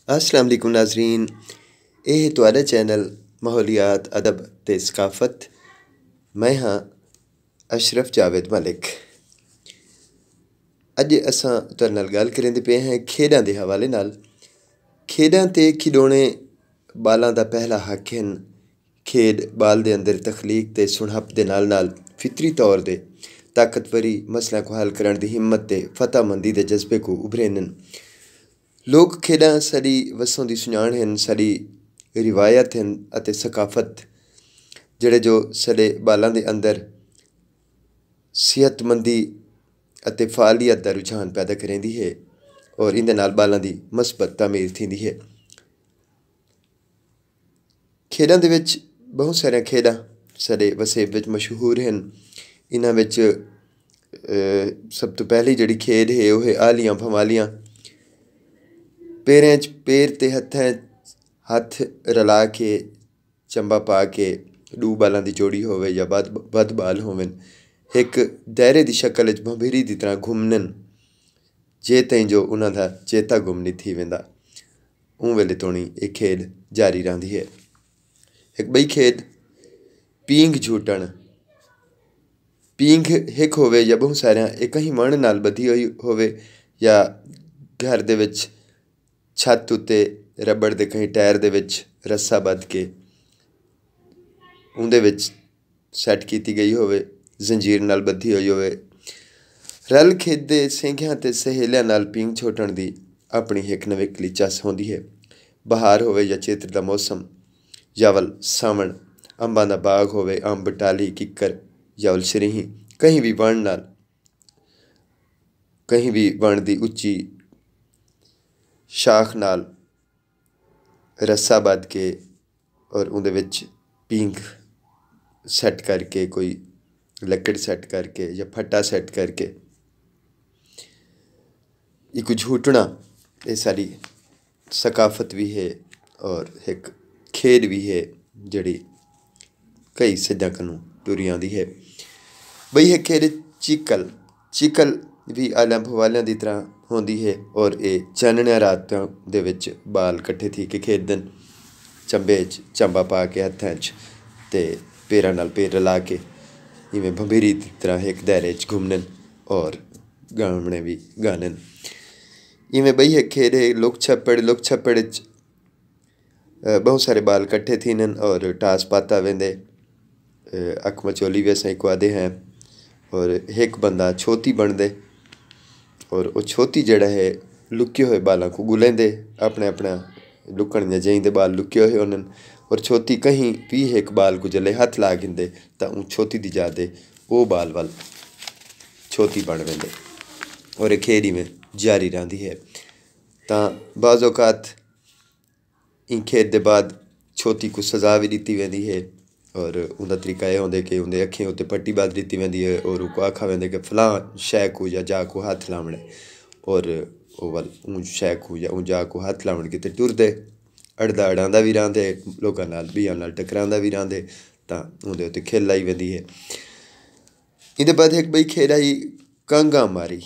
अस्सलाम वालेकुम नाजरीन, ਇਹ ਤੁਹਾਡਾ ਚੈਨਲ ਮਾਹੌਲੀਆਤ ਅਦਬ ਤੇ ਸਕਾਫਤ। ਮੈਂ ਹਾਂ ਅਸ਼ਰਫ ਜਾਵੇਦ ਮਲਿਕ। ਅੱਜ ਅਸਾਂ ਤੁਹਾਡੇ ਨਾਲ ਗੱਲ ਕਰਦੇ ਪਏ ਹਾਂ ਖੇਡਾਂ ਦੇ ਹਵਾਲੇ ਨਾਲ। ਖੇਡਾਂ ਤੇ ਖਿਡੌਣੇ ਬਾਲਾਂ ਦਾ ਪਹਿਲਾ ਹੱਕ ਹਨ। ਖੇਡ ਬਾਲ ਦੇ ਅੰਦਰ ਤਖਲੀਕ ਤੇ ਸੁਣਹਪ ਦੇ ਨਾਲ ਨਾਲ ਫਿਤਰੀ ਤੌਰ ਤੇ ਤਾਕਤਵਰੀ ਮਸਲਿਆਂ को हल ਕਰਨ ਦੀ ਹਿੰਮਤ ਤੇ ਫਤਹਮੰਦੀ ਦੇ ਜਜ਼ਬੇ को ਉਭਰੇਨ। ਲੋਕ ਖੇਡਾਂ ਸਾਡੀ ਵਸੋਂ ਦੀ ਸੁਝਾਣ ਹਨ, ਸਾਡੀ रिवायत हैं ਅਤੇ सकाफत ਜਿਹੜੇ ਜੋ ਸਾਡੇ ਬਾਲਾਂ ਦੇ ਅੰਦਰ ਸਿਹਤਮੰਦੀ ਅਤੇ ਫਾਲੀਅਤ ਦਾ ਰੁਝਾਨ ਪੈਦਾ ਕਰਦੀ ਹੈ ਔਰ ਇਹਦੇ ਨਾਲ ਬਾਲਾਂ ਦੀ ਮਸਬਤ ਤਾਮੀਰ ਥੀਂਦੀ ਹੈ। ਖੇਡਾਂ ਦੇ ਵਿੱਚ ਬਹੁਤ ਸਾਰੀਆਂ ਖੇਡਾਂ ਸਾਡੇ ਵਸੇਬ ਵਿੱਚ ਮਸ਼ਹੂਰ ਹਨ। ਇਹਨਾਂ ਵਿੱਚ ਸਭ ਤੋਂ ਪਹਿਲੀ ਜਿਹੜੀ ਖੇਡ ਹੈ ਉਹ ਹੈ ਆਲੀਆਂ ਭਮਾਲੀਆਂ। ਪੈਰਾਂ 'ਚ ਪੈਰ ਤੇ ਹੱਥਾਂ ਹੱਥ ਰਲਾ ਕੇ ਚੰਬਾ ਪਾ ਕੇ ਦੋ ਬਾਲਾਂ ਦੀ ਜੋੜੀ ਹੋਵੇ ਜਾਂ ਵੱਧ ਬਾਲ ਹੋਵਨ, ਇੱਕ ਦਾਇਰੇ ਦੀ ਸ਼ਕਲ ਵਿੱਚ ਭੰਬੀਰੀ ਦੀ ਤਰ੍ਹਾਂ ਘੁੰਮਣ ਜੇ ਤਾਈਂ ਜੋ ਉਹਨਾਂ ਦਾ ਚੇਤਾ ਗੁੰਮ ਨਹੀਂ ਥੀ वेंदा। ਉਹ ਵੇਲੇ ਤੋਣੀ ਇਹ ਖੇਡ ਜਾਰੀ ਰਹਿੰਦੀ ਹੈ। ਇੱਕ ਬਈ ਖੇਡ ਪੀਂਘ ਝੂਟਣ। ਪੀਂਘ ਇੱਕ ਹੋਵੇ ਜਾਂ ਬਹੁਤ ਸਾਰਿਆਂ ਇੱਕ ਹੀ ਮਣ ਨਾਲ ਬੱਧੀ ਹੋਈ ਹੋਵੇ ਜਾਂ ਘਰ ਦੇ ਵਿੱਚ ਛੱਤ ਉੱਤੇ ਰਬੜ ਦੇ ਕਈ ਟਾਇਰ ਦੇ ਵਿੱਚ ਰੱਸਾ ਬੱਧ ਕੇ ਉਹਦੇ ਵਿੱਚ ਸੈੱਟ ਕੀਤੀ ਗਈ ਹੋਵੇ, ਜ਼ੰਜੀਰ ਨਾਲ ਬੱਧੀ ਹੋਈ ਹੋਵੇ। ਰਲ ਖੇਡਦੇ ਸਿੰਘਿਆਂ ਅਤੇ ਸਹੇਲਿਆਂ ਨਾਲ ਪੀਂਘ ਝੂਟਣ ਦੀ ਆਪਣੀ ਇੱਕ ਨਵੀਕਲੀ ਚੱਸ ਹੁੰਦੀ ਹੈ। ਬਹਾਰ ਹੋਵੇ ਜਾਂ ਚੇਤਰ ਦਾ ਮੌਸਮ, ਜਾਵਲ ਸਾਵਣ, ਅੰਬਾਂ ਦਾ ਬਾਗ ਹੋਵੇ, ਅੰਬ ਟਾਹਲੀ ਕਿੱਕਰ ਜਾਵਲ ਸ਼ਰੀਹੀਂ, ਕਹੀਂ ਵੀ ਵਣ ਦੀ ਉੱਚੀ ਸ਼ਾਖ ਨਾਲ ਰੱਸਾ ਬੱਧ ਕੇ ਔਰ ਉਹਦੇ ਵਿੱਚ ਪੀਂਘ ਸੈੱਟ ਕਰਕੇ, ਕੋਈ ਲੱਕੜ ਸੈੱਟ ਕਰਕੇ ਜਾਂ ਫੱਟਾ ਸੈੱਟ ਕਰਕੇ ਇੱਕ ਝੂਟਣਾ, ਇਹ ਸਾਡੀ ਸਕਾਫਤ ਵੀ ਹੈ ਔਰ ਇੱਕ ਖੇਡ ਵੀ ਹੈ ਜਿਹੜੀ ਕਈ ਸੱਜਾਂ ਨੂੰ ਤੁਰੀ ਆਉਂਦੀ ਹੈ। ਬਈ ਇਹ ਖੇਡ ਚੀਕਲ ਵੀ ਆਲਿਆਂ ਭਵਾਲਿਆਂ ਦੀ ਤਰ੍ਹਾਂ ਹੁੰਦੀ ਹੈ ਔਰ ਇਹ ਚਾਨਣਿਆਂ ਰਾਤਾਂ ਦੇ ਵਿੱਚ ਬਾਲ ਇਕੱਠੇ ਥੀ ਕੇ ਖੇਡਣ, ਚੰਬੇ 'ਚ ਚੰਬਾ ਪਾ ਕੇ ਹੱਥਾਂ 'ਚ ਅਤੇ ਪੈਰਾਂ ਨਾਲ ਪੈਰ ਰਲਾ ਕੇ ਇਵੇਂ ਭੰਬੀਰੀ ਦੀ ਤਰ੍ਹਾਂ ਇੱਕ ਦਾਇਰੇ 'ਚ ਘੁੰਮਣ ਔਰ ਗਾਣੇ ਵੀ ਗਾਣਨ। ਇਵੇਂ ਬਈ ਇਹ ਖੇਡ ਹੈ ਲੁਕ ਛੱਪੜ 'ਚ ਬਹੁਤ ਸਾਰੇ ਬਾਲ ਇਕੱਠੇ ਥੀਨन ਔਰ ਟਾਸ ਪਾਤਾ वेंदे। अख मचोली भी असां हिकु आदे हैं और एक बंदा छोती बनदे और वो छोती जड़ा है लुके हुए बालों को गुलेंदे, अपने लुकण या जहीं दे बाल लुके हुए उन्हनि और छोती कहीं भी एक बाल को जले हथ ला गिंदे तो वो छोती दी जाते वो बाल वाल छोती बन वेंदे और एक खेड़ी में जारी रहती है। तो बाज़ औकात इन खेड के बाद छोती को सज़ा भी दी वेंदी है और उनका तरीका यह होंगे कि उनके अखें उत्ते पट्टी बांध दी वेंदी है और उनको आखा वेंदे कि फलां शै को या जा को हाथ लावणे और वो वाल उन शै को या उन जा को हाथ लावण किते टुरदे अड़दा अड़ांदा भी रहिंदे, लोकां नाल बीआं नाल टकरांदा भी रहिंदे, तां उंदे उत्ते खेल लाई वेंदी है। इहदे बाद एक बई खेड आई कांगा मारी।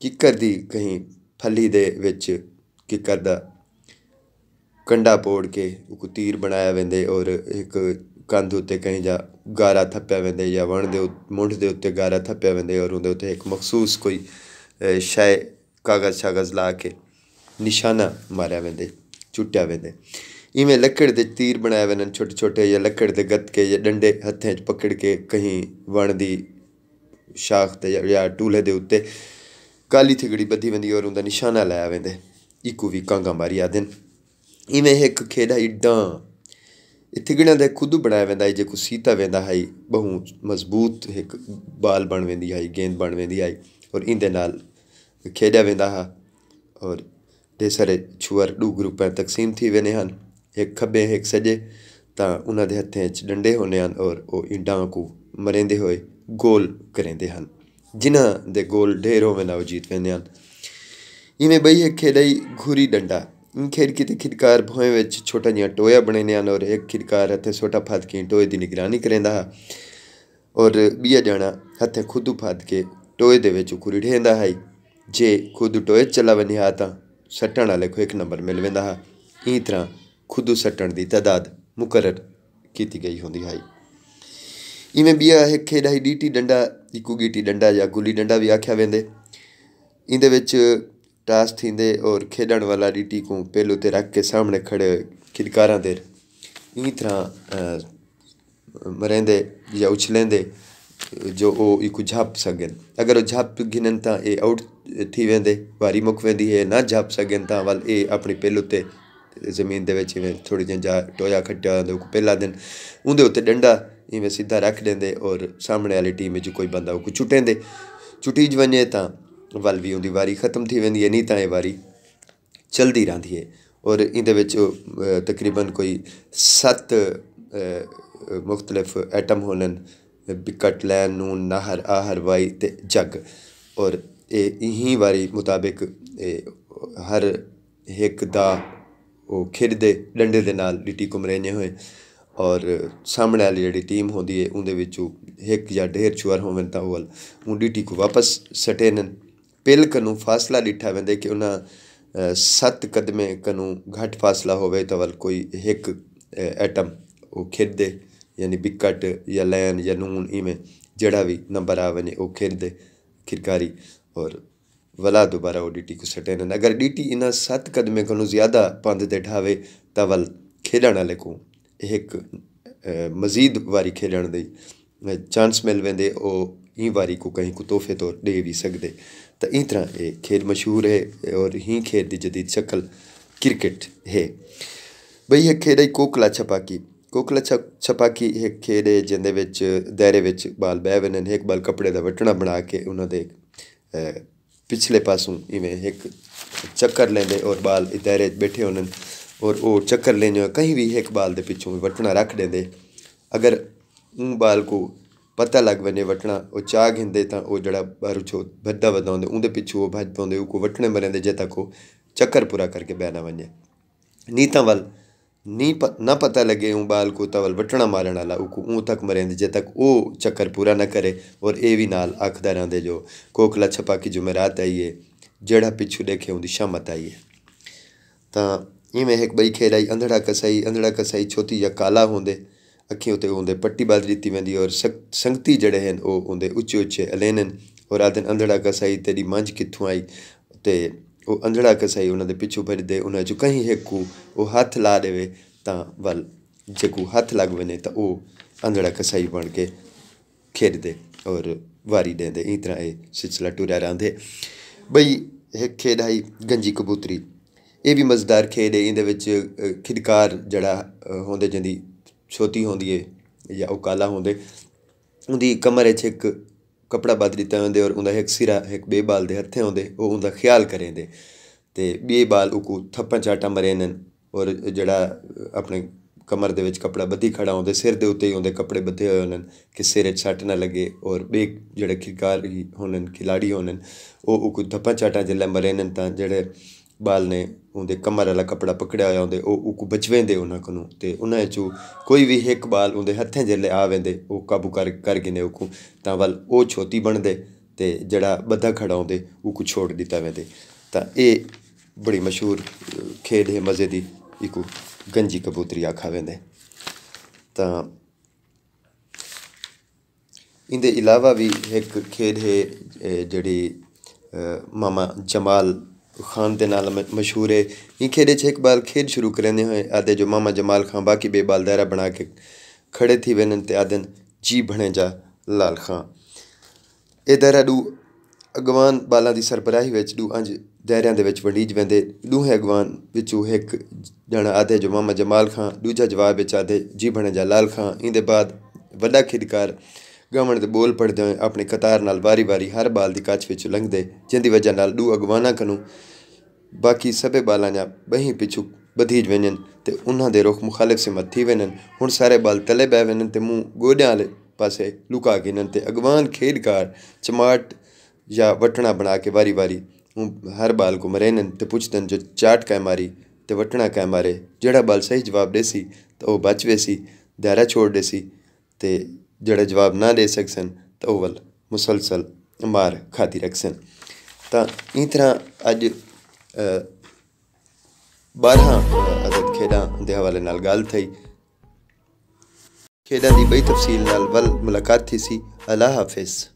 किक्कर दी कहीं फली दे विच किक्कर दा कंडा पोड़ के उको तीर बनाया वेंदे और एक कंध उत्ते कहीं जा गारा थप्पिया वेंदे या वण दे मुंढ दे उत्ते गारा थप्पिया वेंदे और उंदे उत्ते एक मखसूस कोई शै कागज़ शागज़ ला के निशाना मारिया वेंदे, चुट्टिया वेंदे। इवें लकड़ दे तीर बनाए वेंदे छोटे छोटे या लकड़ दे गतके या डंडे हत्थें च पकड़ के कहीं वण दी शाख ते या टूले दे उत्ते काली थिगड़ी बधी वेंदी और उंदा निशाना लाया वेंदे, इकू भी कांगा मारी आखदे। इवें एक खेड आई डां। थिगड़ियां दे खुद बनाया वेंदा है, जेको सीता वेंदा है बहु मजबूत एक बाल बन वेंदी है, गेंद बन वेंदी है और इंदे नाल खेडिया वेंदा हा और ढेर सारे छुअर दो ग्रुपां तकसीम थी वेंदे हन, एक खब्बे एक सजे। तां उन्हां दे हत्थें च डंडे होंदे हन और वो इन डां को मरेंदे होए गोल करेंदे हन, जिन्हां दे गोल ढेर होवे ना वो जीत वेंदे हन। इवें बई एक खेड आई घुरी डंडा। इन खेड की खिडकार भोएं विच छोटा जिहा टोया बनेंदे हन और एक खिडकार हथे सोटा फद के टोए की निगरानी करेंदा हा और बीआ जना हथे खुद फद के टोए दे विच घुरी ढेंदा है। जे खुद टोए चला वञे हा तां सट्टण वाले को 1 नंबर मिल वेंदा हा। ई तरह खुदू सट्टण की तादाद मुकर्रर की गई होंदी है। इवें बिया एक खेड है डीटी डंडा, इकू गीटी डंडा या गुली डंडा भी आख्या वेंदे। इंदे विच टास थींदे और खेडण वाला डीटी को पहलू ते रख के सामने खड़े खिदकारां दे ई तरह मरेंदे या उछलेंदे जो वो इकू झाप सकें। अगर वो झाप गिनन तां ये आउट थी वेंदे, वारी मुक वेंदी है। ना झाप सकें तां वल ये अपनी पहलू ते जमीन दे विच इवें थोड़ी जी जा टोया खट्टिया होंदे पहला दिन उंदे उत्ते डंडा इवें सीधा रख देंदे और सामने वाली टीम जो कोई बंदा वो चुटेंदे। चुटीज वञे तां वल भी उनकी वारी ख़त्म थी वेंदी है, नहीं तां ये वारी चलती रहती है। और इंदे विच तकरीबन कोई 7 मुख्तलिफ आइटम होलन, बिकट लैन नून नाहर आहर वाई ते जग। और यही वारी मुताबिक हर एक दा वो खेडदे डंडे दे नाल डीटी को मरेने हुए और सामने वाली जी टीम होंदी है उनदे विचों एक या ढेर चुअर होवन तां वल उन डीटी को वापस सटेनन। पिल कनू फासला डिठा वेंदे कि उन्हें 7 कदमे कनू घट फासला होवे तो वल कोई एक आइटम वो खेडदे, यानी बिकट या लैन या नून इवें जड़ा भी नंबर आ वने वो खेडदे खिरकारी और वला दोबारा वो डीटी को सटेनन। अगर डीटी इन्हें 7 कदमे कनू ज़्यादा पंद दे ढावे तो वल खेडण वाले को एक मजीद वारी खेलण दी चांस मिल वेंदे। ओ ई वारी को कहीं को तोहफे तौर दे भी सकते। तो ई तरह ये खेल मशहूर है और ही खेल की जदीद शक्ल क्रिकेट है। बई एक खेल है कोकला छपाकी। कोकला छपाकी एक खेल है जिंदे विच दायरे विच बाल बह वनन। एक बाल कपड़े का वटना बना के उन्होंने पिछले पासों इवें एक चक्कर लेंदे और बाल दायरे बैठे होने और वो चक्कर लेने कहीं भी एक बाल दे पिछों वटना रख देंदे। अगर उन बाल को पता लग वने वटना वो चाह घिंदे तो वो जड़ा बारू छो भद्दा वदा होंदे उनके पिछू वो भज पाते वो वटने मरेंदे जे तक वो चक्कर पूरा करके बह ना वने। नी तो वल ना पता लगे उन बाल को तो वल वटना मारन वाला ऊँ तक मरेंदे जे तक वो चक्कर पूरा ना करे। और ये भी नाल आखदा रहंदे जो कोकला छपाकी जुमेरात आई है, जड़ा पिछू देखे उनकी शामत आई है। तो इवें एक बई खेल आई अंधड़ा कसाई। अंधड़ा कसाई छोटी या काला होंदे, अखियों ते होंदे पट्टी बाल दी वेंदी और संगती जड़े हैं वो होंदे उच्चे उच्चे अलेनन और आदन अंधड़ा कसाई तेरी मंझ कित्थों आई ते वो अंधड़ा कसाई उन्होंने पिछू भरदे उन्हें जो कहीं एक को वो हाथ ला देवे तां वल जेको हाथ लग वने तो वो अंधड़ा कसाई बन के खेडदे और वारी देंदे। ई तरह ये सिलसिला टुरिया रहिंदे। बई एक खेल आई गंजी कबूतरी। ये भी मज़ेदार खेल है। इंदे विच खिदकार जड़ा होंदे जिंदी छोटी होंदी है या वो काला होंदे उनकी कमर एक कपड़ा बद दिता होंदे और उनका एक सिरा एक बे बाल दे हत्थे होंदे वो उनका ख्याल करेंदे ते बे बाल उको थप्पा चाटा मरेनन और जड़ा अपने कमर दे विच कपड़ा बधी खड़ा होंदे सिर दे उत्ते ही होंदे कपड़े बधे हुए होने कि सिर च सट ना लगे। और बे जड़े खिदकार होने खिलाड़ी होने वो उको थप्पा चाटा जिल्लै मरेनन तां जड़े बाल ने उनके कमर वाला कपड़ा पकड़िया होया होंदे वो बचवेंदे उन्हां कोलों ते उन्हां चों कोई भी एक बाल उनके हत्थें जिल्लै आ वेंदे वो काबू कर गिने उको तां वल वो छोती बनदे ते जड़ा बधा खड़ा होंदे उको छोड़ दिता वेंदे। तां ये बड़ी मशहूर खेल है मज़े दी, इको गंजी कबूतरी आखा वेंदे। तां इंदे अलावा भी एक खेल है जड़ी मामा जमाल खान के नाल मशहूर है। ये खेल एक बाल खेल शुरू करेंदे हुए आदे जो मामा जमाल खां बाकी बे बाल दायरा बना के खड़े थी वेनन ते आदन जी भणे जा लाल खां। ये दायरा दू अगवान बालों की सरबराही विच दू अंज दायरियां दे विच वंडीज वेंदे। दूहे अगवान विचों एक जना आदे जो मामा जमाल खां, दूजा जवाब विच आदे जी भणे जा लाल खां। इंदे बाद वड्डा खिदकार गवण दे बोल पढ़ते हुए अपनी कतार नाल वारी वारी हर बाल की कच्छ विचों लंघदे जिंदी वजह नाल दू अगवाना कनू बाकी सबे बालां जा बहीं पिछू बधीज वञन ते उन्हां दे रुख मुखालिफ सिमत थी वञन। हुण सारे बाल तले बह वञन ते मुँह गोॾियां वाले पासे लुका गिनन ते अगवान खेडकार चमाट या वटना बना के वारी वारी हर बाल को मरेनन ते पुछदन जो चाट कै मारी ते वटना कै मारे। जड़ा बाल सही जवाब देसी तो वह बच वेसी, दायरा छोड़ देसी ते जड़े जवाब ना दे सकसन तो वल मुसलसल मार खाती रखसन। तां ई तरह अज 12 अदद खेडां दे हवाले नाल गल थी। खेडां दी बई तफसील नाल वल मुलाकात थी सी। अल्लाह हाफिज़।